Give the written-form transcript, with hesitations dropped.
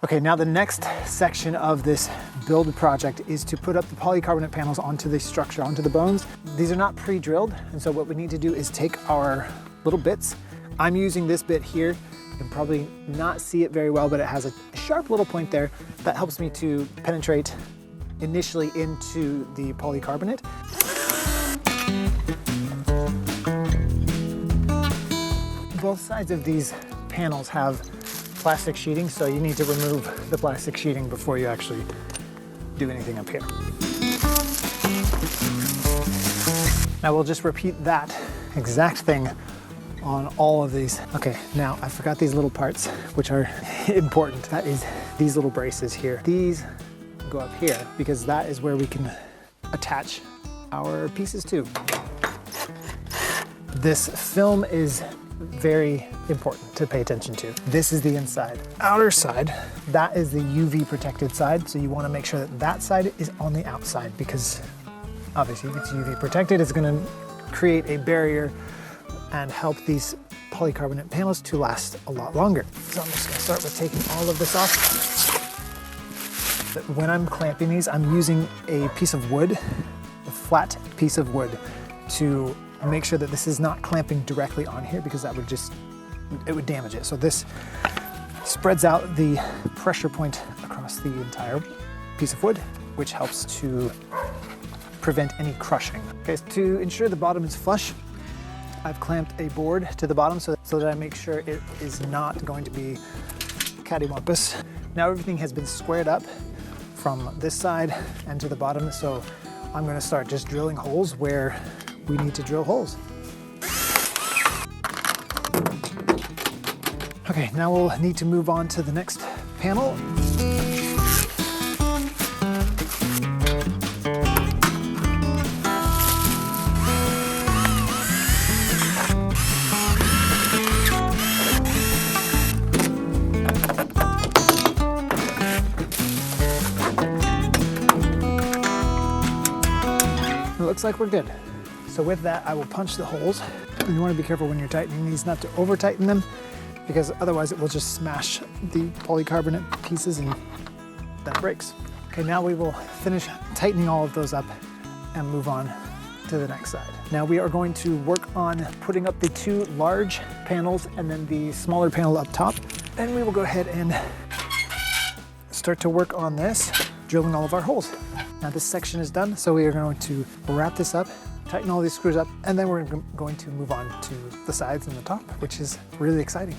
Okay, now the next section of this build project is to put up the polycarbonate panels onto the structure, onto the bones. These are not pre-drilled, and so what we need to do is take our little bits. I'm using this bit here. You can probably not see it very well, but it has a sharp little point there that helps me to penetrate initially into the polycarbonate. Both sides of these panels have plastic sheeting, so you need to remove the plastic sheeting before you actually do anything up here. Now we'll just repeat that exact thing on all of these. Okay, now I forgot these little parts, which are important. That is these little braces here. These go up here because that is where we can attach our pieces to. This film is very important to pay attention to. This is the inside. Outer side, that is the UV protected side, so you want to make sure that that side is on the outside, because obviously if it's UV protected, it's going to create a barrier and help these polycarbonate panels to last a lot longer. So I'm just going to start with taking all of this off. When I'm clamping these, I'm using a piece of wood, a flat piece of wood, to make sure that this is not clamping directly on here, because that would it would damage it. So this spreads out the pressure point across the entire piece of wood, which helps to prevent any crushing. Okay, to ensure the bottom is flush, I've clamped a board to the bottom so that I make sure it is not going to be cattywampus. Now everything has been squared up from this side and to the bottom, so I'm going to start just drilling holes where we need to drill holes. Okay, now we'll need to move on to the next panel. It looks like we're good. So with that, I will punch the holes. And you want to be careful when you're tightening these not to over tighten them, because otherwise it will just smash the polycarbonate pieces and then it breaks. Okay, now we will finish tightening all of those up and move on to the next side. Now we are going to work on putting up the two large panels and then the smaller panel up top. Then we will go ahead and start to work on this, drilling all of our holes. Now this section is done, so we are going to wrap this up, tighten all these screws up, and then we're going to move on to the sides and the top, which is really exciting.